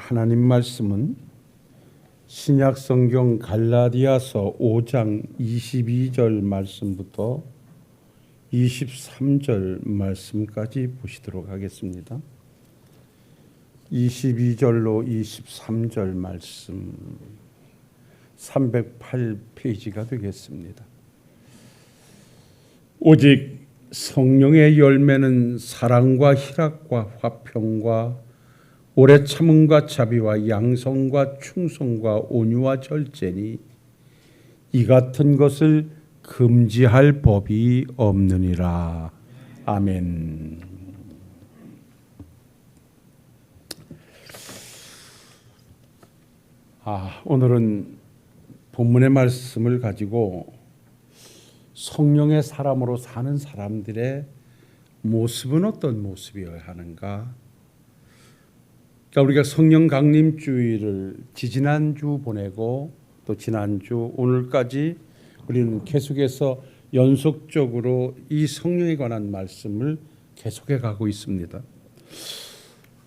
하나님 말씀은 신약 성경 갈라디아서 5장 22절 말씀부터 23절 말씀까지 보시도록 하겠습니다. 22절로 23절 말씀 308페이지가 되겠습니다. 오직 성령의 열매는 사랑과 희락과 화평과 오래 참음과 자비와 양성과 충성과 온유와 절제니 이 같은 것을 금지할 법이 없느니라. 아멘. 오늘은 본문의 말씀을 가지고 성령의 사람으로 사는 사람들의 모습은 어떤 모습이어야 하는가? 그러니까 우리가 성령 강림주의를 지지난주 보내고 또 지난주 오늘까지 우리는 계속해서 연속적으로 이 성령에 관한 말씀을 계속해 가고 있습니다.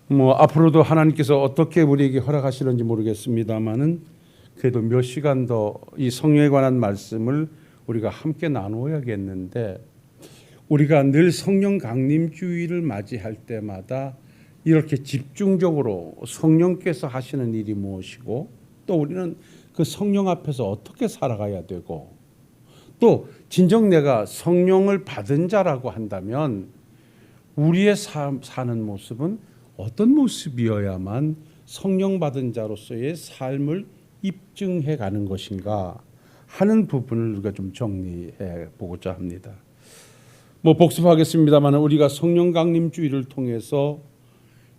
앞으로도 하나님께서 어떻게 우리에게 허락하시는지 모르겠습니다만은 그래도 몇 시간 더 이 성령에 관한 말씀을 우리가 함께 나누어야겠는데, 우리가 늘 성령 강림주의를 맞이할 때마다 이렇게 집중적으로 성령께서 하시는 일이 무엇이고, 또 우리는 그 성령 앞에서 어떻게 살아가야 되고, 또 진정 내가 성령을 받은 자라고 한다면 우리의 사는 모습은 어떤 모습이어야만 성령 받은 자로서의 삶을 입증해 가는 것인가 하는 부분을 우리가 좀 정리해 보고자 합니다. 복습하겠습니다만 우리가 성령 강림주의를 통해서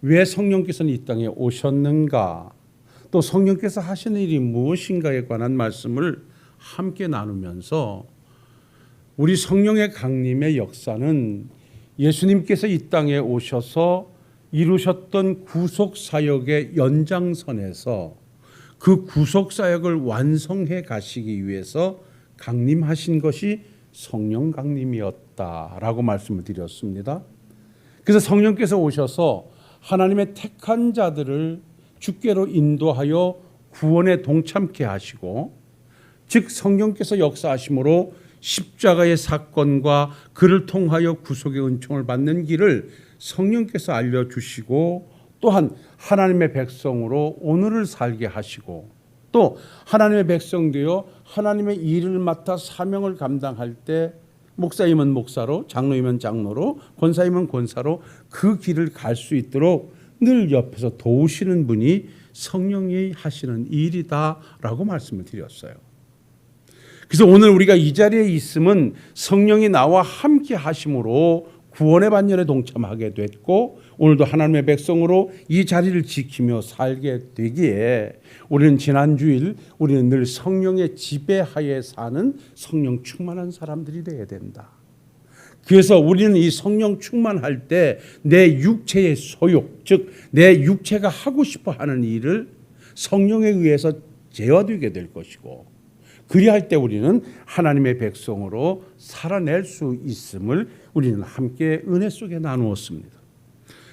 왜 성령께서는 이 땅에 오셨는가, 또 성령께서 하시는 일이 무엇인가에 관한 말씀을 함께 나누면서 우리 성령의 강림의 역사는 예수님께서 이 땅에 오셔서 이루셨던 구속사역의 연장선에서 그 구속사역을 완성해 가시기 위해서 강림하신 것이 성령 강림이었다라고 말씀을 드렸습니다. 그래서 성령께서 오셔서 하나님의 택한 자들을 주께로 인도하여 구원에 동참케 하시고, 즉 성령께서 역사하심으로 십자가의 사건과 그를 통하여 구속의 은총을 받는 길을 성령께서 알려주시고, 또한 하나님의 백성으로 오늘을 살게 하시고, 또 하나님의 백성 되어 하나님의 일을 맡아 사명을 감당할 때 목사이면 목사로, 장로이면 장로로, 권사이면 권사로 그 길을 갈 수 있도록 늘 옆에서 도우시는 분이 성령이 하시는 일이다라고 말씀을 드렸어요. 그래서 오늘 우리가 이 자리에 있음은 성령이 나와 함께 하심으로 구원의 반열에 동참하게 됐고, 오늘도 하나님의 백성으로 이 자리를 지키며 살게 되기에 우리는 지난주일 우리는 늘 성령의 지배하에 사는 성령 충만한 사람들이 되어야 된다. 그래서 우리는 이 성령 충만할 때 내 육체의 소욕, 즉 내 육체가 하고 싶어 하는 일을 성령에 의해서 제어되게 될 것이고, 그리할 때 우리는 하나님의 백성으로 살아낼 수 있음을 우리는 함께 은혜 속에 나누었습니다.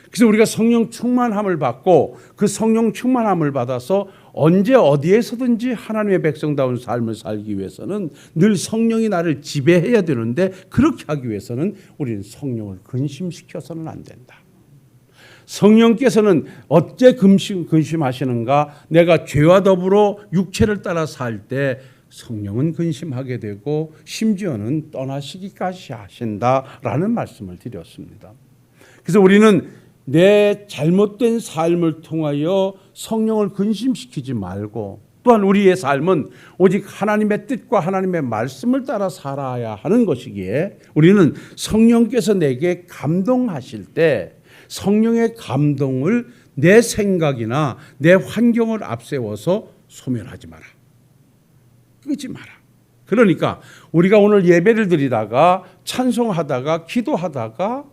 그래서 우리가 성령 충만함을 받고 그 성령 충만함을 받아서 언제 어디에서든지 하나님의 백성다운 삶을 살기 위해서는 늘 성령이 나를 지배해야 되는데, 그렇게 하기 위해서는 우리는 성령을 근심시켜서는 안 된다. 성령께서는 어째 근심하시는가? 내가 죄와 더불어 육체를 따라 살 때 성령은 근심하게 되고 심지어는 떠나시기까지 하신다라는 말씀을 드렸습니다. 그래서 우리는 내 잘못된 삶을 통하여 성령을 근심시키지 말고, 또한 우리의 삶은 오직 하나님의 뜻과 하나님의 말씀을 따라 살아야 하는 것이기에 우리는 성령께서 내게 감동하실 때 성령의 감동을 내 생각이나 내 환경을 앞세워서 소멸하지 마라, 끄지 마라. 그러니까 우리가 오늘 예배를 드리다가 찬송하다가 기도하다가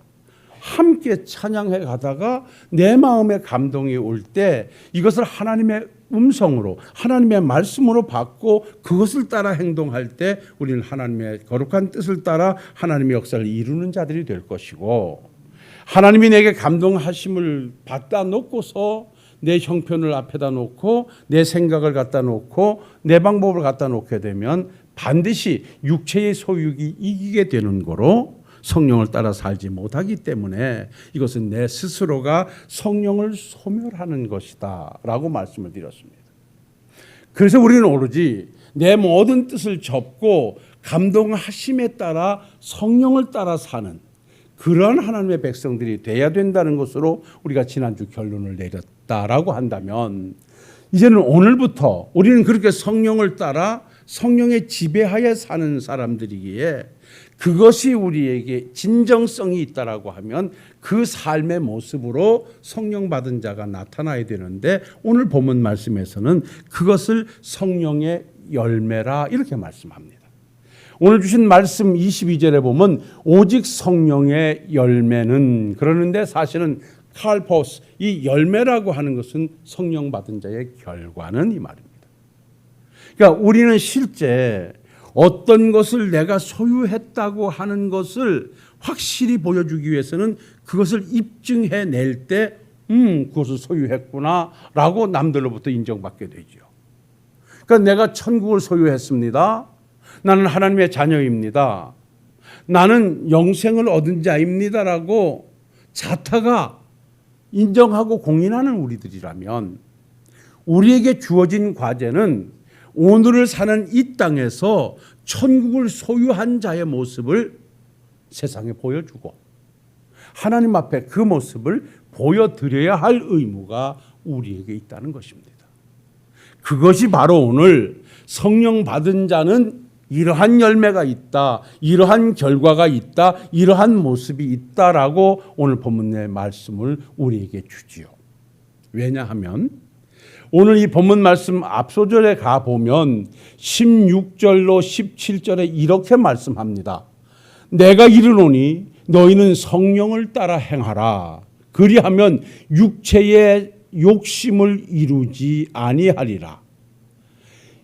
함께 찬양해 가다가 내 마음에 감동이 올 때 이것을 하나님의 음성으로, 하나님의 말씀으로 받고 그것을 따라 행동할 때 우리는 하나님의 거룩한 뜻을 따라 하나님의 역사를 이루는 자들이 될 것이고, 하나님이 내게 감동하심을 받다 놓고서 내 형편을 앞에다 놓고 내 생각을 갖다 놓고 내 방법을 갖다 놓게 되면 반드시 육체의 소욕이 이기게 되는 거로 성령을 따라 살지 못하기 때문에 이것은 내 스스로가 성령을 소멸하는 것이다 라고 말씀을 드렸습니다. 그래서 우리는 오로지 내 모든 뜻을 접고 감동하심에 따라 성령을 따라 사는 그런 하나님의 백성들이 돼야 된다는 것으로 우리가 지난주 결론을 내렸다라고 한다면 이제는 오늘부터 우리는 그렇게 성령을 따라 성령의 지배하에 사는 사람들이기에 그것이 우리에게 진정성이 있다라고 하면 그 삶의 모습으로 성령 받은 자가 나타나야 되는데 오늘 본문 말씀에서는 그것을 성령의 열매라 이렇게 말씀합니다. 오늘 주신 말씀 22절에 보면 오직 성령의 열매는 그러는데 사실은 칼포스 이 열매라고 하는 것은 성령 받은 자의 결과는 이 말입니다. 그러니까 우리는 실제 어떤 것을 내가 소유했다고 하는 것을 확실히 보여주기 위해서는 그것을 입증해낼 때 그것을 소유했구나라고 남들로부터 인정받게 되죠. 그러니까 내가 천국을 소유했습니다. 나는 하나님의 자녀입니다. 나는 영생을 얻은 자입니다라고 자타가 인정하고 공인하는 우리들이라면 우리에게 주어진 과제는 오늘을 사는 이 땅에서 천국을 소유한 자의 모습을 세상에 보여주고 하나님 앞에 그 모습을 보여드려야 할 의무가 우리에게 있다는 것입니다. 그것이 바로 오늘 성령 받은 자는 이러한 열매가 있다, 이러한 결과가 있다, 이러한 모습이 있다라고 오늘 본문의 말씀을 우리에게 주지요. 왜냐하면 오늘 이 본문 말씀 앞소절에 가보면 16절로 17절에 이렇게 말씀합니다. 내가 이르노니 너희는 성령을 따라 행하라. 그리하면 육체의 욕심을 이루지 아니하리라.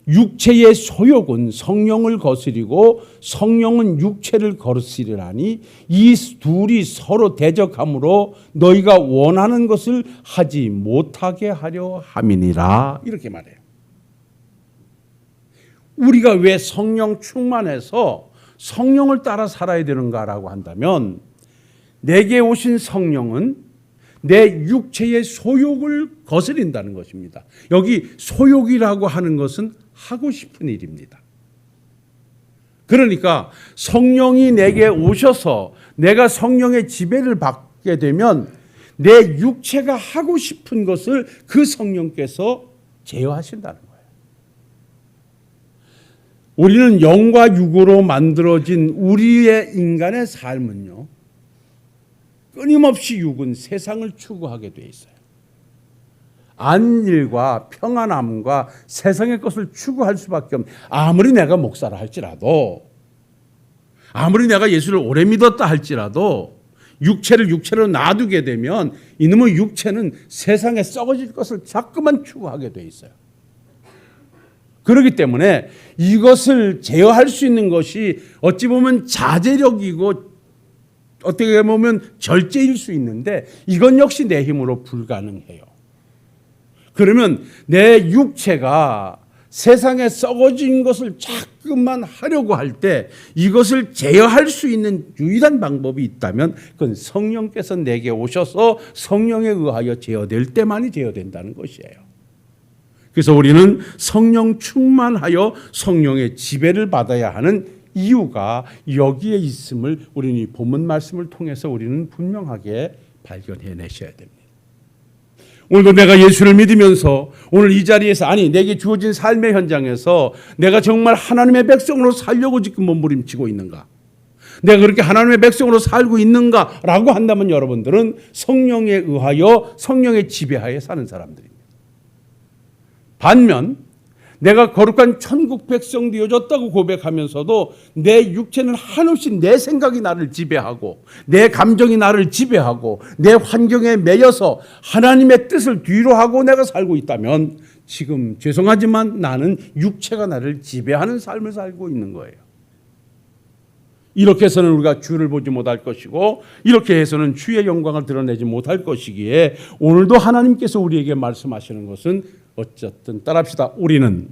육체의 소욕은 성령을 거스리고 성령은 육체를 거스리라니 이 둘이 서로 대적함으로 너희가 원하는 것을 하지 못하게 하려 함이니라. 이렇게 말해요. 우리가 왜 성령 충만해서 성령을 따라 살아야 되는가라고 한다면 내게 오신 성령은 내 육체의 소욕을 거스린다는 것입니다. 여기 소욕이라고 하는 것은 하고 싶은 일입니다. 그러니까 성령이 내게 오셔서 내가 성령의 지배를 받게 되면 내 육체가 하고 싶은 것을 그 성령께서 제어하신다는 거예요. 우리는 영과 육으로 만들어진 우리의 인간의 삶은요, 끊임없이 육은 세상을 추구하게 돼 있어요. 안일과 평안함과 세상의 것을 추구할 수밖에 없는, 아무리 내가 목사라 할지라도, 아무리 내가 예수를 오래 믿었다 할지라도 육체를 육체로 놔두게 되면 이놈의 육체는 세상에 썩어질 것을 자꾸만 추구하게 돼 있어요. 그렇기 때문에 이것을 제어할 수 있는 것이 어찌 보면 자제력이고 어떻게 보면 절제일 수 있는데 이건 역시 내 힘으로 불가능해요. 그러면 내 육체가 세상에 썩어진 것을 자꾸만 하려고 할 때 이것을 제어할 수 있는 유일한 방법이 있다면 그건 성령께서 내게 오셔서 성령에 의하여 제어될 때만이 제어된다는 것이에요. 그래서 우리는 성령 충만하여 성령의 지배를 받아야 하는 이유가 여기에 있음을 우리는 이 본문 말씀을 통해서 우리는 분명하게 발견해내셔야 됩니다. 오늘도 내가 예수를 믿으면서 오늘 이 자리에서 아니 내게 주어진 삶의 현장에서 내가 정말 하나님의 백성으로 살려고 지금 몸부림치고 있는가? 내가 그렇게 하나님의 백성으로 살고 있는가라고 한다면 여러분들은 성령에 의하여 성령의 지배하에 사는 사람들입니다. 반면 내가 거룩한 천국 백성 되어졌다고 고백하면서도 내 육체는 한없이 내 생각이 나를 지배하고 내 감정이 나를 지배하고 내 환경에 매여서 하나님의 뜻을 뒤로 하고 내가 살고 있다면 지금 죄송하지만 나는 육체가 나를 지배하는 삶을 살고 있는 거예요. 이렇게 해서는 우리가 주를 보지 못할 것이고 이렇게 해서는 주의 영광을 드러내지 못할 것이기에 오늘도 하나님께서 우리에게 말씀하시는 것은 어쨌든 따라합시다. 우리는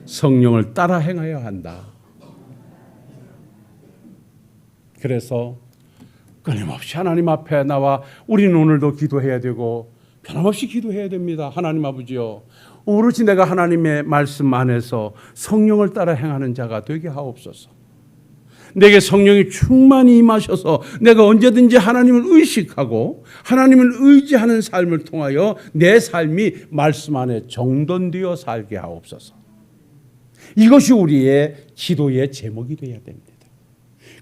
성령을 따라 행하여야 한다. 그래서 끊임없이 하나님 앞에 나와 우리는 오늘도 기도해야 되고 변함없이 기도해야 됩니다. 하나님 아버지요, 오로지 내가 하나님의 말씀 안에서 성령을 따라 행하는 자가 되게 하옵소서. 내게 성령이 충만히 임하셔서 내가 언제든지 하나님을 의식하고 하나님을 의지하는 삶을 통하여 내 삶이 말씀 안에 정돈되어 살게 하옵소서. 이것이 우리의 기도의 제목이 되어야 됩니다.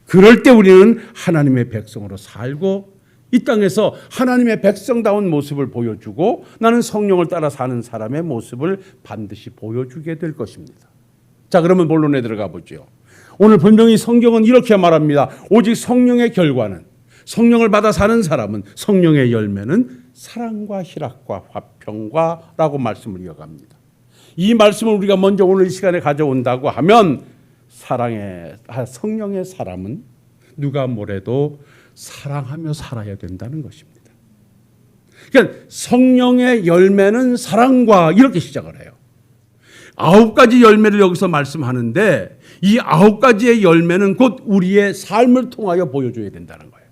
그럴 때 우리는 하나님의 백성으로 살고 이 땅에서 하나님의 백성다운 모습을 보여주고 나는 성령을 따라 사는 사람의 모습을 반드시 보여주게 될 것입니다. 자, 그러면 본론에 들어가 보죠. 오늘 분명히 성경은 이렇게 말합니다. 오직 성령의 결과는, 성령을 받아 사는 사람은, 성령의 열매는 사랑과 희락과 화평과 라고 말씀을 이어갑니다. 이 말씀을 우리가 먼저 오늘 이 시간에 가져온다고 하면 성령의 사람은 누가 뭐래도 사랑하며 살아야 된다는 것입니다. 그러니까 성령의 열매는 사랑과 이렇게 시작을 해요. 9가지 열매를 여기서 말씀하는데 이 9가지의 열매는 곧 우리의 삶을 통하여 보여줘야 된다는 거예요.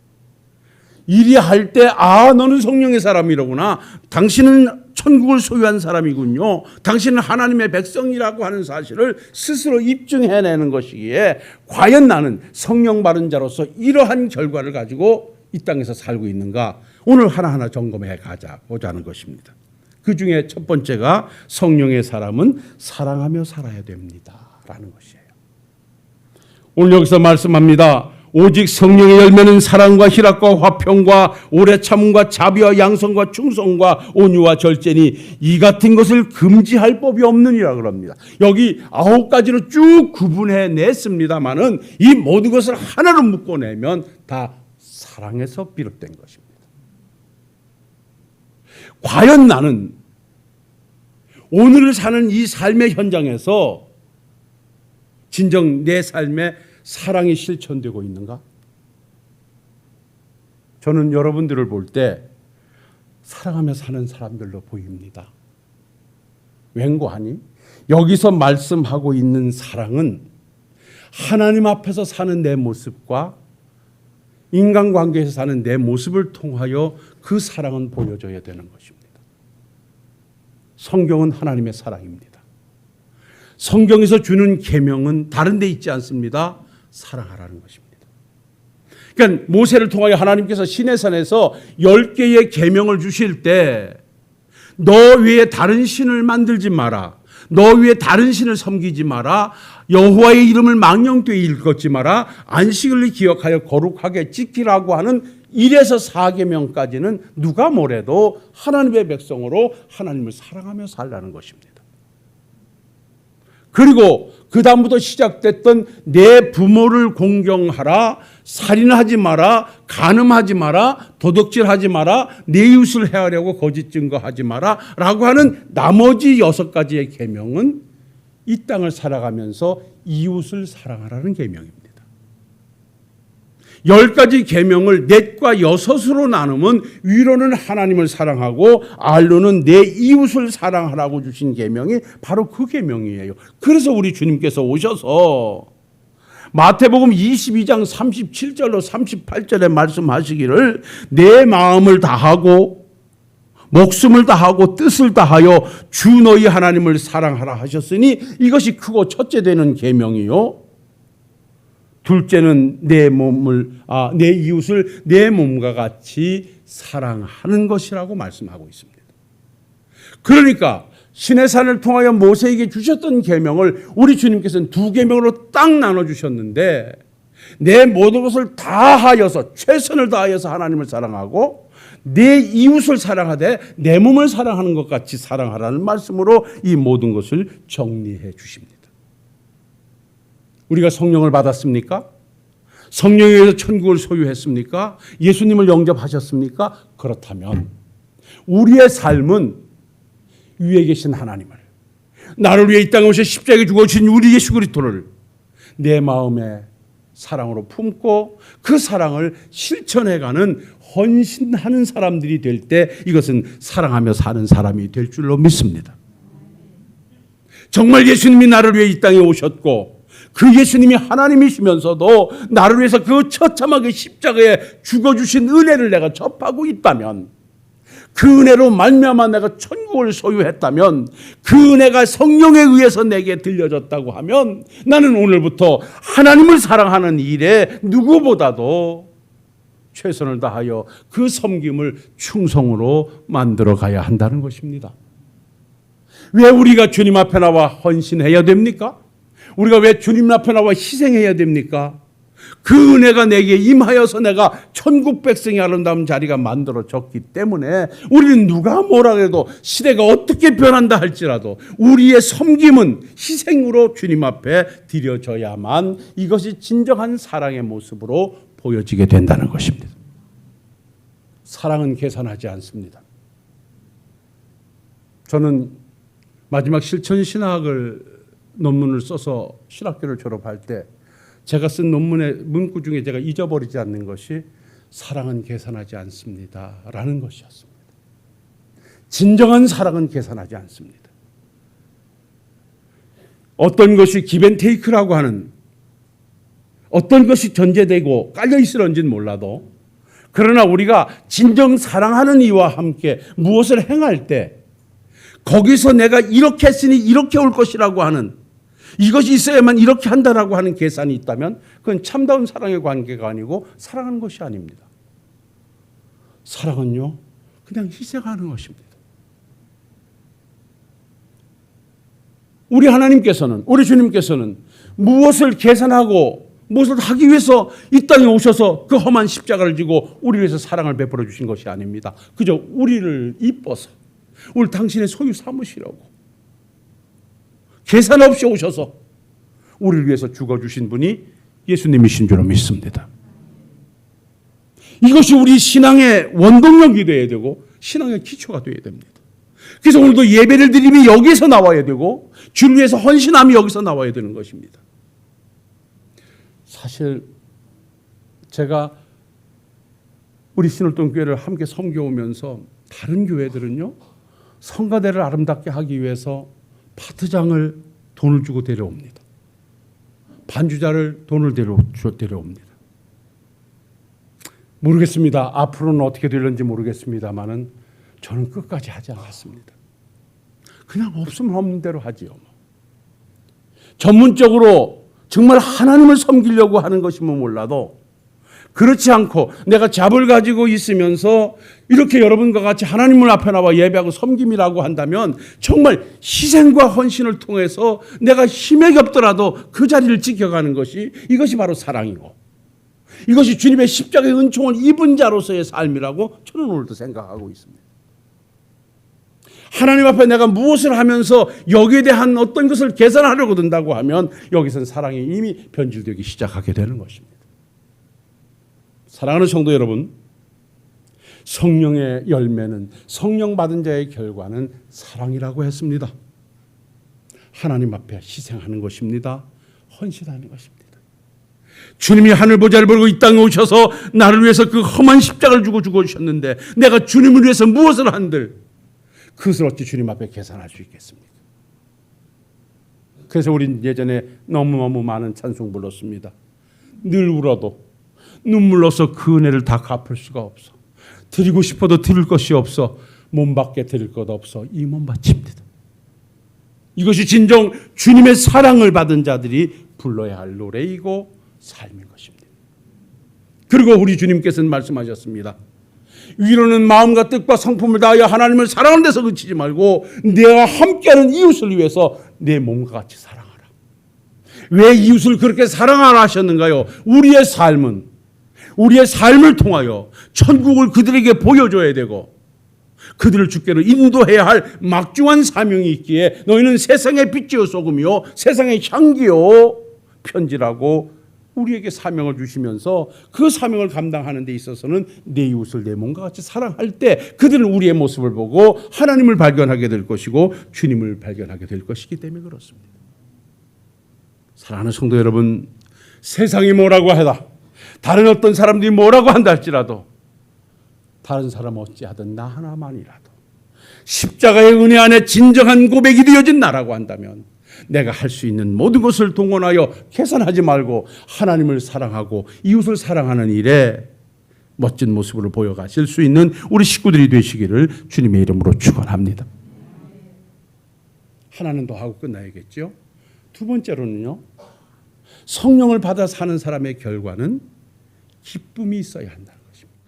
이리 할 때 너는 성령의 사람이로구나. 당신은 천국을 소유한 사람이군요. 당신은 하나님의 백성이라고 하는 사실을 스스로 입증해내는 것이기에 과연 나는 성령 바른 자로서 이러한 결과를 가지고 이 땅에서 살고 있는가? 오늘 하나하나 점검해 가자고자 하는 것입니다. 그 중에 첫 번째가 성령의 사람은 사랑하며 살아야 됩니다라는 것이에요. 오늘 여기서 말씀합니다. 오직 성령의 열매는 사랑과 희락과 화평과 오래 참음과 자비와 양성과 충성과 온유와 절제니 이 같은 것을 금지할 법이 없느니라 그럽니다. 여기 9가지로 쭉 구분해 냈습니다만은 이 모든 것을 하나로 묶어내면 다 사랑에서 비롯된 것입니다. 과연 나는 오늘을 사는 이 삶의 현장에서 진정 내 삶에 사랑이 실천되고 있는가? 저는 여러분들을 볼 때 사랑하며 사는 사람들로 보입니다. 왠고하니? 여기서 말씀하고 있는 사랑은 하나님 앞에서 사는 내 모습과 인간관계에서 사는 내 모습을 통하여 그 사랑은 보여져야 되는 것입니다. 성경은 하나님의 사랑입니다. 성경에서 주는 계명은 다른 데 있지 않습니다. 사랑하라는 것입니다. 그러니까 모세를 통하여 하나님께서 시내산에서 10개의 계명을 주실 때 너 위에 다른 신을 만들지 마라. 너 위에 다른 신을 섬기지 마라. 여호와의 이름을 망령되이 일컫지 마라. 안식일을 기억하여 거룩하게 지키라고 하는 1에서 4계명까지는 누가 뭐래도 하나님의 백성으로 하나님을 사랑하며 살라는 것입니다. 그리고 그 다음부터 시작됐던 내 부모를 공경하라, 살인하지 마라, 간음하지 마라, 도둑질하지 마라, 내 이웃을 해하려고 거짓 증거하지 마라 라고 하는 나머지 6가지의 계명은 이 땅을 살아가면서 이웃을 사랑하라는 계명입니다. 10가지 계명을 넷과 6으로 나누면 위로는 하나님을 사랑하고 아래로는 내 이웃을 사랑하라고 주신 계명이 바로 그 계명이에요. 그래서 우리 주님께서 오셔서 마태복음 22장 37절로 38절에 말씀하시기를 내 마음을 다하고 목숨을 다하고 뜻을 다하여 주 너희 하나님을 사랑하라 하셨으니 이것이 크고 첫째 되는 계명이요. 둘째는 내 이웃을 내 몸과 같이 사랑하는 것이라고 말씀하고 있습니다. 그러니까 시내산을 통하여 모세에게 주셨던 계명을 우리 주님께서는 2계명으로 딱 나눠주셨는데 내 모든 것을 다하여서 최선을 다하여서 하나님을 사랑하고 내 이웃을 사랑하되 내 몸을 사랑하는 것 같이 사랑하라는 말씀으로 이 모든 것을 정리해 주십니다. 우리가 성령을 받았습니까? 성령에 의해서 천국을 소유했습니까? 예수님을 영접하셨습니까? 그렇다면 우리의 삶은 위에 계신 하나님을, 나를 위해 이 땅에 오셔 십자가에 죽어주신 우리 예수 그리스도를 내 마음에 사랑으로 품고 그 사랑을 실천해가는 헌신하는 사람들이 될 때 이것은 사랑하며 사는 사람이 될 줄로 믿습니다. 정말 예수님이 나를 위해 이 땅에 오셨고 그 예수님이 하나님이시면서도 나를 위해서 그 처참하게 십자가에 죽어주신 은혜를 내가 접하고 있다면, 그 은혜로 말미암아 내가 천국을 소유했다면, 그 은혜가 성령에 의해서 내게 들려졌다고 하면 나는 오늘부터 하나님을 사랑하는 일에 누구보다도 최선을 다하여 그 섬김을 충성으로 만들어 가야 한다는 것입니다. 왜 우리가 주님 앞에 나와 헌신해야 됩니까? 우리가 왜 주님 앞에 나와 희생해야 됩니까? 그 은혜가 내게 임하여서 내가 천국 백성의 아름다운 자리가 만들어졌기 때문에 우리는 누가 뭐라 해도 시대가 어떻게 변한다 할지라도 우리의 섬김은 희생으로 주님 앞에 드려져야만 이것이 진정한 사랑의 모습으로 보여지게 된다는 것입니다. 사랑은 계산하지 않습니다. 저는 마지막 실천신학을 논문을 써서 신학교를 졸업할 때 제가 쓴 논문의 문구 중에 제가 잊어버리지 않는 것이 사랑은 계산하지 않습니다 라는 것이었습니다. 진정한 사랑은 계산하지 않습니다. 어떤 것이 기브앤테이크라고 하는, 어떤 것이 전제되고 깔려 있을런지는 몰라도, 그러나 우리가 진정 사랑하는 이와 함께 무엇을 행할 때 거기서 내가 이렇게 했으니 이렇게 올 것이라고 하는, 이것이 있어야만 이렇게 한다라고 하는 계산이 있다면 그건 참다운 사랑의 관계가 아니고 사랑하는 것이 아닙니다. 사랑은요, 그냥 희생하는 것입니다. 우리 하나님께서는, 우리 주님께서는 무엇을 계산하고 무엇을 하기 위해서 이 땅에 오셔서 그 험한 십자가를 지고 우리를 위해서 사랑을 베풀어 주신 것이 아닙니다. 그저 우리를 이뻐서 우리 당신의 소유 삼으시려고 계산 없이 오셔서 우리를 위해서 죽어주신 분이 예수님이신 줄로 믿습니다. 이것이 우리 신앙의 원동력이 되어야 되고 신앙의 기초가 되어야 됩니다. 그래서 오늘도 예배를 드림이 여기서 나와야 되고 주를 위해서 헌신함이 여기서 나와야 되는 것입니다. 사실 제가 우리 신월동교회를 함께 섬겨오면서 다른 교회들은요, 성가대를 아름답게 하기 위해서 파트장을 돈을 주고 데려옵니다. 반주자를 돈을 데려옵니다. 모르겠습니다. 앞으로는 어떻게 될는지 모르겠습니다만은 저는 끝까지 하지 않았습니다. 그냥 없으면 없는 대로 하지요. 전문적으로 정말 하나님을 섬기려고 하는 것이면 몰라도 그렇지 않고 내가 잡을 가지고 있으면서 이렇게 여러분과 같이 하나님을 앞에 나와 예배하고 섬김이라고 한다면 정말 희생과 헌신을 통해서 내가 힘에 겹더라도 그 자리를 지켜가는 것이, 이것이 바로 사랑이고 이것이 주님의 십자가의 은총을 입은 자로서의 삶이라고 저는 오늘도 생각하고 있습니다. 하나님 앞에 내가 무엇을 하면서 여기에 대한 어떤 것을 계산하려고 든다고 하면 여기서는 사랑이 이미 변질되기 시작하게 되는 것입니다. 사랑하는 성도 여러분, 성령의 열매는, 성령 받은 자의 결과는 사랑이라고 했습니다. 하나님 앞에 희생하는 것입니다. 헌신하는 것입니다. 주님이 하늘 보좌를 벌고 이 땅에 오셔서 나를 위해서 그 험한 십자가를 주고 죽어주셨는데 내가 주님을 위해서 무엇을 한들 그것을 어찌 주님 앞에 계산할 수 있겠습니까? 그래서 우린 예전에 너무너무 많은 찬송 불렀습니다. 늘 울어도 눈물로서 그 은혜를 다 갚을 수가 없어. 드리고 싶어도 드릴 것이 없어. 몸 밖에 드릴 것 없어. 이 몸 바칩니다. 이것이 진정 주님의 사랑을 받은 자들이 불러야 할 노래이고 삶인 것입니다. 그리고 우리 주님께서는 말씀하셨습니다. 위로는 마음과 뜻과 성품을 다하여 하나님을 사랑하는 데서 그치지 말고 내가 함께하는 이웃을 위해서 내 몸과 같이 사랑하라. 왜 이웃을 그렇게 사랑하라 하셨는가요? 우리의 삶을 통하여 천국을 그들에게 보여줘야 되고 그들을 주께로 인도해야 할 막중한 사명이 있기에 너희는 세상의 빛이요 소금이요 세상의 향기요 편지라고 우리에게 사명을 주시면서 그 사명을 감당하는 데 있어서는 내 이웃을 내 몸과 같이 사랑할 때 그들은 우리의 모습을 보고 하나님을 발견하게 될 것이고 주님을 발견하게 될 것이기 때문에 그렇습니다. 사랑하는 성도 여러분, 세상이 뭐라고 하다, 다른 어떤 사람들이 뭐라고 한다 할지라도 다른 사람 어찌하든 나 하나만이라도 십자가의 은혜 안에 진정한 고백이 되어진 나라고 한다면 내가 할 수 있는 모든 것을 동원하여 계산하지 말고 하나님을 사랑하고 이웃을 사랑하는 일에 멋진 모습으로 보여가실 수 있는 우리 식구들이 되시기를 주님의 이름으로 축원합니다. 하나는 더 하고 끝나야겠죠. 두 번째로는요, 성령을 받아 사는 사람의 결과는 기쁨이 있어야 한다는 것입니다.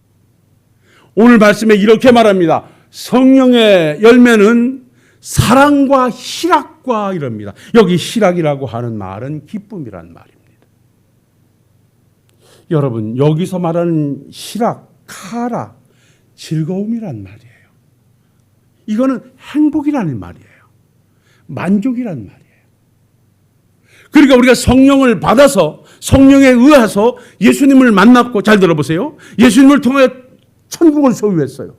오늘 말씀에 이렇게 말합니다. 성령의 열매는 사랑과 희락과 이럽니다. 여기 희락이라고 하는 말은 기쁨이란 말입니다. 여러분, 여기서 말하는 희락, 카라, 즐거움이란 말이에요. 이거는 행복이라는 말이에요. 만족이란 말이에요. 그러니까 우리가 성령을 받아서 성령에 의해서 예수님을 만났고, 잘 들어보세요. 예수님을 통해 천국을 소유했어요.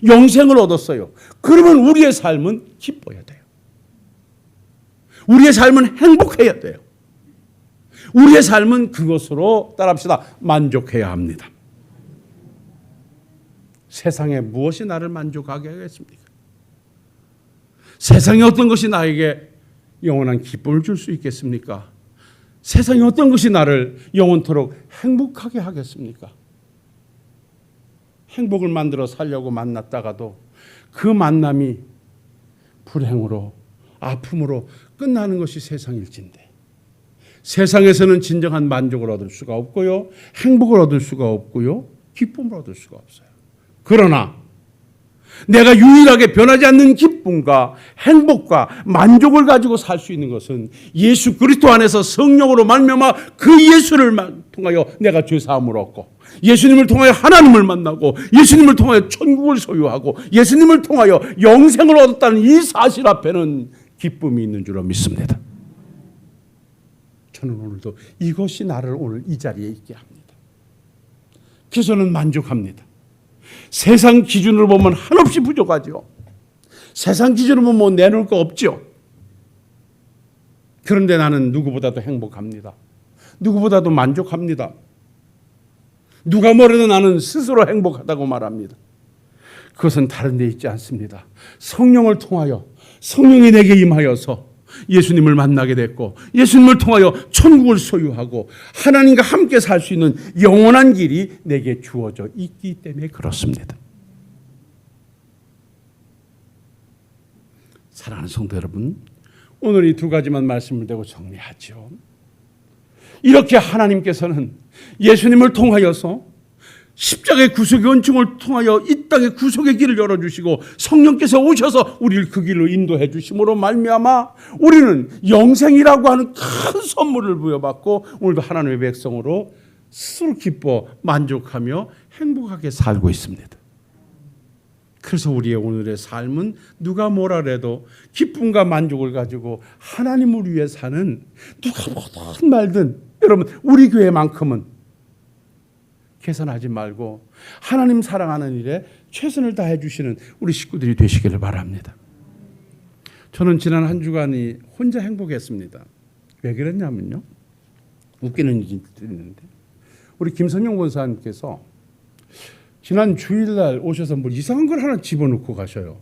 영생을 얻었어요. 그러면 우리의 삶은 기뻐야 돼요. 우리의 삶은 행복해야 돼요. 우리의 삶은 그것으로 따라합시다. 만족해야 합니다. 세상에 무엇이 나를 만족하게 하겠습니까? 세상에 어떤 것이 나에게 영원한 기쁨을 줄 수 있겠습니까? 세상에 어떤 것이 나를 영원토록 행복하게 하겠습니까? 행복을 만들어 살려고 만났다가도 그 만남이 불행으로, 아픔으로 끝나는 것이 세상일진데, 세상에서는 진정한 만족을 얻을 수가 없고요, 행복을 얻을 수가 없고요, 기쁨을 얻을 수가 없어요. 그러나 내가 유일하게 변하지 않는 기쁨과 행복과 만족을 가지고 살 수 있는 것은 예수 그리스도 안에서 성령으로 말미암아 그 예수를 통하여 내가 죄 사함을 얻고, 예수님을 통하여 하나님을 만나고, 예수님을 통하여 천국을 소유하고, 예수님을 통하여 영생을 얻었다는 이 사실 앞에는 기쁨이 있는 줄로 믿습니다. 저는 오늘도 이것이 나를 오늘 이 자리에 있게 합니다. 그래서 저는 만족합니다. 세상 기준으로 보면 한없이 부족하죠. 세상 기준으로 보면 뭐 내놓을 거 없죠. 그런데 나는 누구보다도 행복합니다. 누구보다도 만족합니다. 누가 뭐래도 나는 스스로 행복하다고 말합니다. 그것은 다른 데 있지 않습니다. 성령을 통하여, 성령이 내게 임하여서 예수님을 만나게 됐고, 예수님을 통하여 천국을 소유하고 하나님과 함께 살 수 있는 영원한 길이 내게 주어져 있기 때문에 그렇습니다. 사랑하는 성도 여러분, 오늘 이 두 가지만 말씀을 드리고 정리하죠. 이렇게 하나님께서는 예수님을 통하여서 십자가의 구속의恩충을 통하여 이 땅의 구속의 길을 열어주시고, 성령께서 오셔서 우리를 그 길로 인도해 주심으로 말미암아 우리는 영생이라고 하는 큰 선물을 부여받고 오늘도 하나님의 백성으로 스스로 기뻐 만족하며 행복하게 살고 있습니다. 그래서 우리의 오늘의 삶은 누가 뭐라 해도 기쁨과 만족을 가지고 하나님을 위해 사는, 누가 뭐든 말든 여러분 우리 교회만큼은 계산하지 말고 하나님 사랑하는 일에 최선을 다해 주시는 우리 식구들이 되시기를 바랍니다. 저는 지난 한 주간이 혼자 행복했습니다. 왜 그랬냐면요, 웃기는 일이 있는데, 우리 김선영 권사님께서 지난 주일날 오셔서 뭐 이상한 걸 하나 집어넣고 가셔요.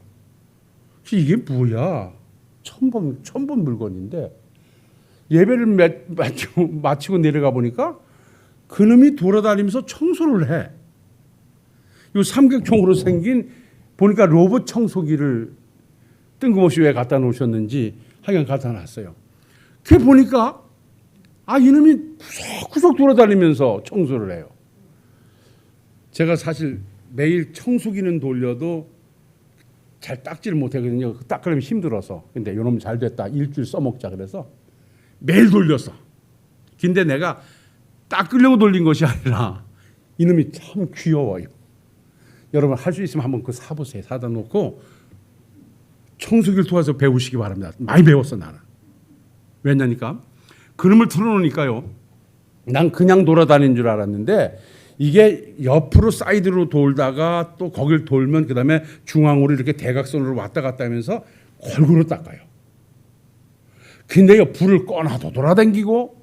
이게 뭐야? 처음 본 물건인데, 예배를 마치고 내려가 보니까 그놈이 돌아다니면서 청소를 해. 이 삼각형으로 생긴, 보니까 로봇 청소기를 뜬금없이 왜 갖다 놓으셨는지 하여간 갖다 놨어요. 그게 보니까 이놈이 구석구석 돌아다니면서 청소를 해요. 제가 사실 매일 청소기는 돌려도 잘 닦지를 못하거든요. 닦으려면 힘들어서. 근데 이놈 잘 됐다, 일주일 써먹자 그래서 매일 돌렸어. 근데 내가 닦으려고 돌린 것이 아니라 이놈이 참 귀여워요. 여러분 할 수 있으면 한번 그거 사보세요. 사다 놓고 청소기를 도와서 배우시기 바랍니다. 많이 배웠어 나는. 왜냐니까 그놈을 틀어놓으니까요, 난 그냥 돌아다니는 줄 알았는데 이게 옆으로 사이드로 돌다가 또 거길 돌면 그 다음에 중앙으로 이렇게 대각선으로 왔다 갔다 하면서 골고루 닦아요. 근데요, 불을 꺼놔도 돌아다니고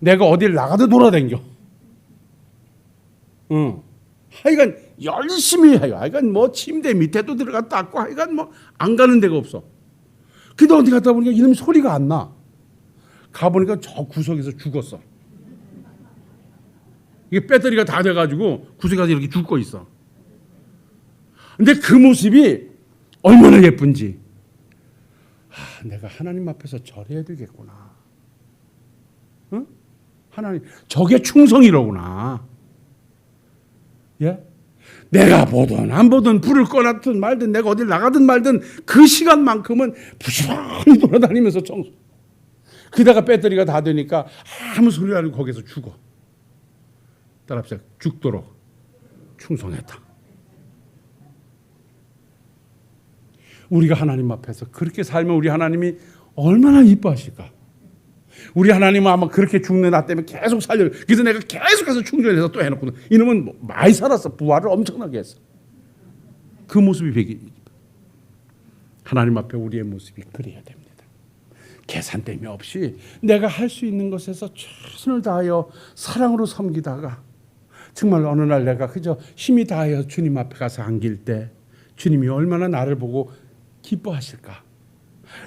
내가 어딜 나가도 돌아다녀. 하여간 열심히 해요. 하여간 뭐 침대 밑에도 들어갔다 왔고 하여간 뭐 안 가는 데가 없어. 근데 어디 갔다 보니까 이놈이 소리가 안 나. 가보니까 저 구석에서 죽었어. 이게 배터리가 다 돼가지고 구석에 가서 이렇게 죽고 있어. 근데 그 모습이 얼마나 예쁜지. 내가 하나님 앞에서 절해야 되겠구나. 응? 하나님, 저게 충성이로구나. 예? 내가 보든 안 보든 불을 꺼놨든 말든 내가 어딜 나가든 말든 그 시간만큼은 부지런히 돌아다니면서 청소. 그다가 배터리가 다 되니까 아무 소리 안 하고 거기서 죽어. 따라합시다. 죽도록 충성했다. 우리가 하나님 앞에서 그렇게 살면 우리 하나님이 얼마나 이뻐하실까. 우리 하나님은 아마 그렇게 죽는 나 때문에 계속 살려. 그래서 내가 계속해서 충전해서 또 해놓고 이놈은 뭐 많이 살았어. 부활을 엄청나게 했어. 그 모습이 배기. 하나님 앞에 우리의 모습이 그래야 됩니다. 계산됨이 없이 내가 할 수 있는 것에서 최선을 다하여 사랑으로 섬기다가 정말 어느 날 내가 그저 힘이 다하여 주님 앞에 가서 안길 때 주님이 얼마나 나를 보고 기뻐하실까.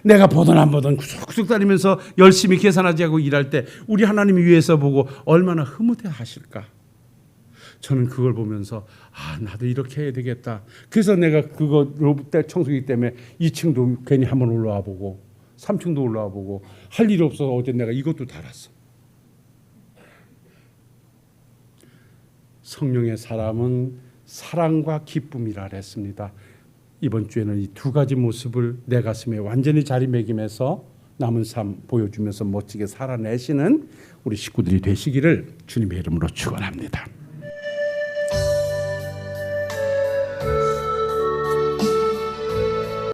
내가 보든 안 보든 구석구석 다니면서 열심히 계산하지 않고 일할 때 우리 하나님이 위에서 보고 얼마나 흐뭇해 하실까. 저는 그걸 보면서 나도 이렇게 해야 되겠다. 그래서 내가 그거 로봇 청소기 때문에 2층도 괜히 한번 올라와 보고 3층도 올라와 보고 할 일이 없어서 어제 내가 이것도 달았어. 성령의 사람은 사랑과 기쁨이라 했습니다. 이번 주에는 이 두 가지 모습을 내 가슴에 완전히 자리매김해서 남은 삶 보여주면서 멋지게 살아내시는 우리 식구들이 되시기를 주님의 이름으로 축원합니다.